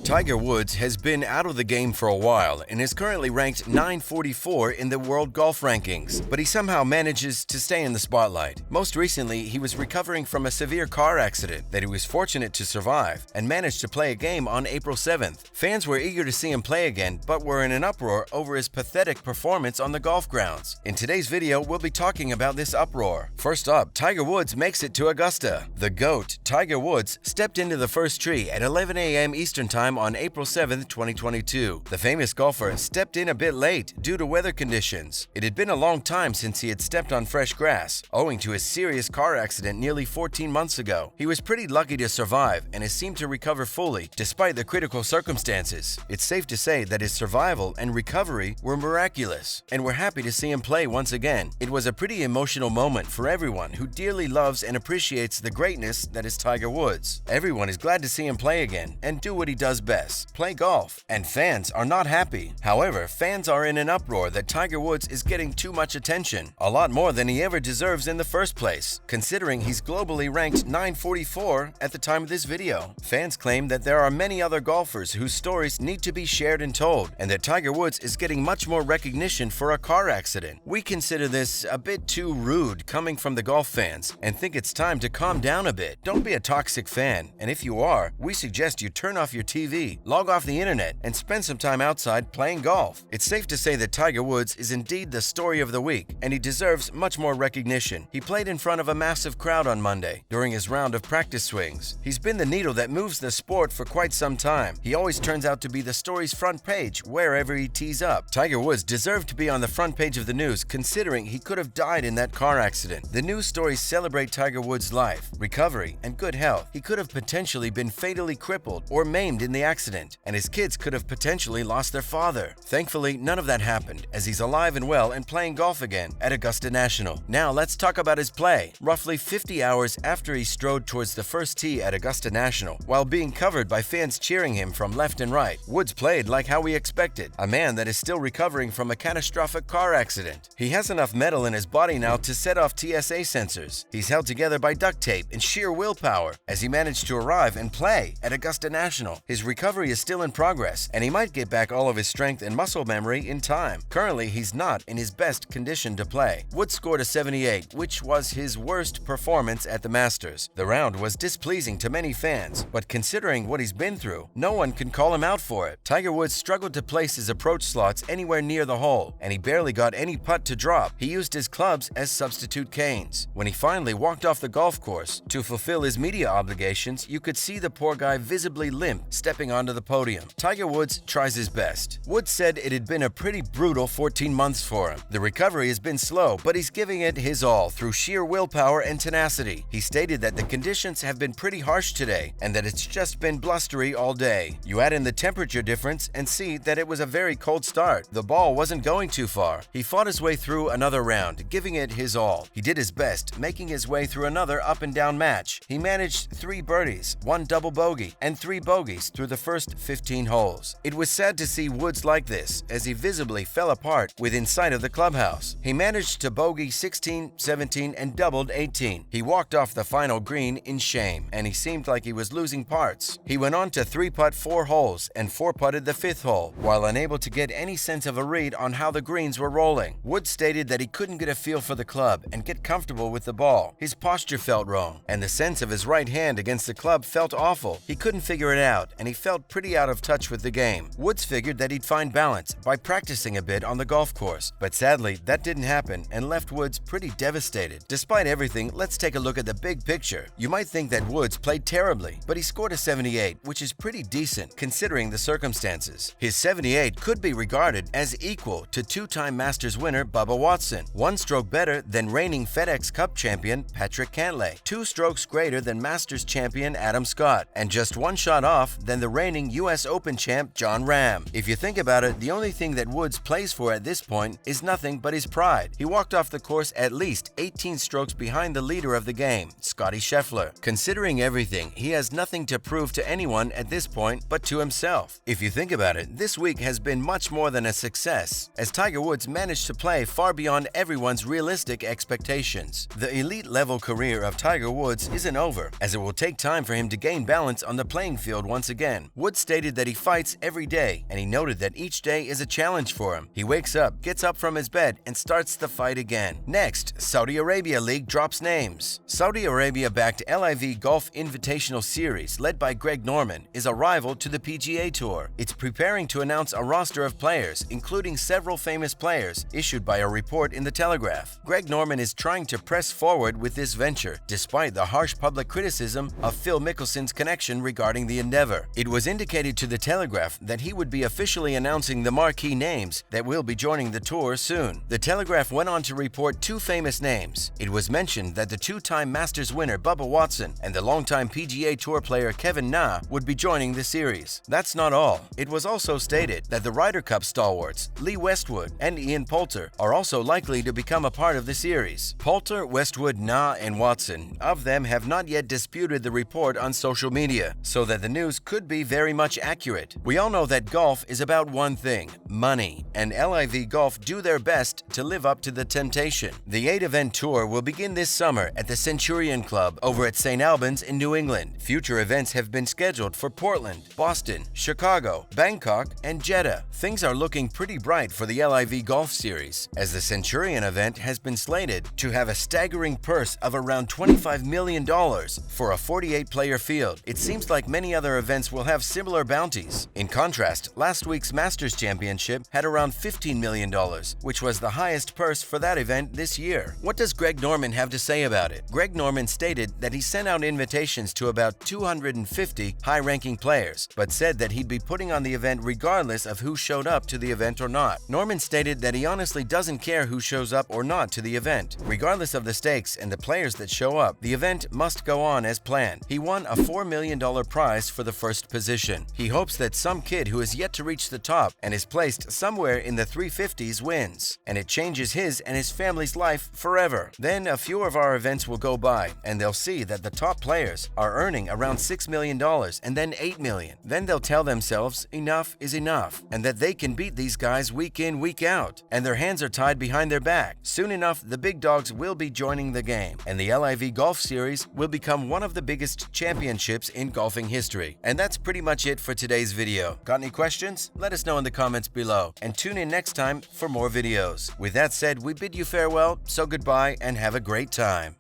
Tiger Woods has been out of the game for a while and is currently ranked 944 in the world golf rankings, but he somehow manages to stay in the spotlight. Most recently, he was recovering from a severe car accident that he was fortunate to survive and managed to play a game on April 7th. Fans were eager to see him play again, but were in an uproar over his pathetic performance on the golf grounds. In today's video, we'll be talking about this uproar. First up, Tiger Woods makes it to Augusta. The GOAT, Tiger Woods, stepped into the first tree at 11 a.m. Eastern Time on April 7, 2022. The famous golfer stepped in a bit late due to weather conditions. It had been a long time since he had stepped on fresh grass, owing to his serious car accident nearly 14 months ago. He was pretty lucky to survive and has seemed to recover fully despite the critical circumstances. It's safe to say that his survival and recovery were miraculous, and we're happy to see him play once again. It was a pretty emotional moment for everyone who dearly loves and appreciates the greatness that is Tiger Woods. Everyone is glad to see him play again and do what he does best, play golf, and fans are not happy. However, fans are in an uproar that Tiger Woods is getting too much attention, a lot more than he ever deserves in the first place, considering he's globally ranked 944 at the time of this video. Fans claim that there are many other golfers whose stories need to be shared and told, and that Tiger Woods is getting much more recognition for a car accident. We consider this a bit too rude coming from the golf fans and think it's time to calm down a bit. Don't be a toxic fan, and if you are, we suggest you turn off your TV, log off the internet, and spend some time outside playing golf. It's safe to say that Tiger Woods is indeed the story of the week, and he deserves much more recognition. He played in front of a massive crowd on Monday during his round of practice swings. He's been the needle that moves the sport for quite some time. He always turns out to be the story's front page wherever he tees up. Tiger Woods deserved to be on the front page of the news, considering he could have died in that car accident. The news stories celebrate Tiger Woods' life, recovery, and good health. He could have potentially been fatally crippled or maimed in the accident, and his kids could have potentially lost their father. Thankfully, none of that happened, as he's alive and well and playing golf again at Augusta National. Now let's talk about his play. Roughly 50 hours after he strode towards the first tee at Augusta National, while being covered by fans cheering him from left and right, Woods played like how we expected, a man that is still recovering from a catastrophic car accident. He has enough metal in his body now to set off TSA sensors. He's held together by duct tape and sheer willpower as he managed to arrive and play at Augusta National. His recovery is still in progress, and he might get back all of his strength and muscle memory in time. Currently, he's not in his best condition to play. Woods scored a 78, which was his worst performance at the Masters. The round was displeasing to many fans, but considering what he's been through, no one can call him out for it. Tiger Woods struggled to place his approach slots anywhere near the hole, and he barely got any putt to drop. He used his clubs as substitute canes. When he finally walked off the golf course to fulfill his media obligations, you could see the poor guy visibly limp stepping onto the podium. Tiger Woods tries his best. Woods said it had been a pretty brutal 14 months for him. The recovery has been slow, but he's giving it his all through sheer willpower and tenacity. He stated that the conditions have been pretty harsh today and that it's just been blustery all day. You add in the temperature difference and see that it was a very cold start. The ball wasn't going too far. He fought his way through another round, giving it his all. He did his best, making his way through another up and down match. He managed 3 birdies, 1 double bogey, and 3 bogeys through the first 15 holes. It was sad to see Woods like this, as he visibly fell apart within sight of the clubhouse. He managed to bogey 16, 17, and doubled 18. He walked off the final green in shame, and he seemed like he was losing parts. He went on to 3-putt 4 holes and 4-putted the 5th hole, while unable to get any sense of a read on how the greens were rolling. Woods stated that he couldn't get a feel for the club and get comfortable with the ball. His posture felt wrong, and the sense of his right hand against the club felt awful. He couldn't figure it out, and he felt pretty out of touch with the game. Woods figured that he'd find balance by practicing a bit on the golf course, but sadly, that didn't happen and left Woods pretty devastated. Despite everything, let's take a look at the big picture. You might think that Woods played terribly, but he scored a 78, which is pretty decent considering the circumstances. His 78 could be regarded as equal to 2-time Masters winner Bubba Watson, 1 stroke better than reigning FedEx Cup champion Patrick Cantlay, 2 strokes greater than Masters champion Adam Scott, and just 1 shot off than the reigning US Open champ John Ram. If you think about it, the only thing that Woods plays for at this point is nothing but his pride. He walked off the course at least 18 strokes behind the leader of the game, Scottie Scheffler. Considering everything, he has nothing to prove to anyone at this point but to himself. If you think about it, this week has been much more than a success, as Tiger Woods managed to play far beyond everyone's realistic expectations. The elite-level career of Tiger Woods isn't over, as it will take time for him to gain balance on the playing field once again. plan. Woods stated that he fights every day, and he noted that each day is a challenge for him. He wakes up, gets up from his bed, and starts the fight again. Next, Saudi Arabia League drops names. Saudi Arabia-backed LIV Golf Invitational Series, led by Greg Norman, is a rival to the PGA Tour. It's preparing to announce a roster of players, including several famous players, issued by a report in The Telegraph. Greg Norman is trying to press forward with this venture, despite the harsh public criticism of Phil Mickelson's connection regarding the endeavor. It was indicated to The Telegraph that he would be officially announcing the marquee names that will be joining the tour soon. The Telegraph went on to report two famous names. It was mentioned that the two-time Masters winner Bubba Watson and the longtime PGA Tour player Kevin Na would be joining the series. That's not all. It was also stated that the Ryder Cup stalwarts Lee Westwood and Ian Poulter are also likely to become a part of the series. Poulter, Westwood, Na, and Watson, of them have not yet disputed the report on social media, so that the news could be very much accurate. We all know that golf is about one thing: money, and LIV Golf do their best to live up to the temptation. The 8-event tour will begin this summer at the Centurion Club over at St. Albans in New England. Future events have been scheduled for Portland, Boston, Chicago, Bangkok, and Jeddah. Things are looking pretty bright for the LIV Golf Series, as the Centurion event has been slated to have a staggering purse of around $25 million for a 48-player field. It seems like many other events will have similar bounties. In contrast, last week's Masters Championship had around $15 million, which was the highest purse for that event this year. What does Greg Norman have to say about it? Greg Norman stated that he sent out invitations to about 250 high-ranking players, but said that he'd be putting on the event regardless of who showed up to the event or not. Norman stated that he honestly doesn't care who shows up or not to the event. Regardless of the stakes and the players that show up, the event must go on as planned. He won a $4 million prize for the first position. He hopes that some kid who has yet to reach the top and is placed somewhere in the 350s wins, and it changes his and his family's life forever. Then a few of our events will go by, and they'll see that the top players are earning around $6 million and then $8 million. Then they'll tell themselves enough is enough, and that they can beat these guys week in, week out, and their hands are tied behind their back. Soon enough, the big dogs will be joining the game, and the LIV Golf Series will become one of the biggest championships in golfing history. And that's pretty much it for today's video. Got any questions? Let us know in the comments below, and tune in next time for more videos. With that said, we bid you farewell, so goodbye and have a great time.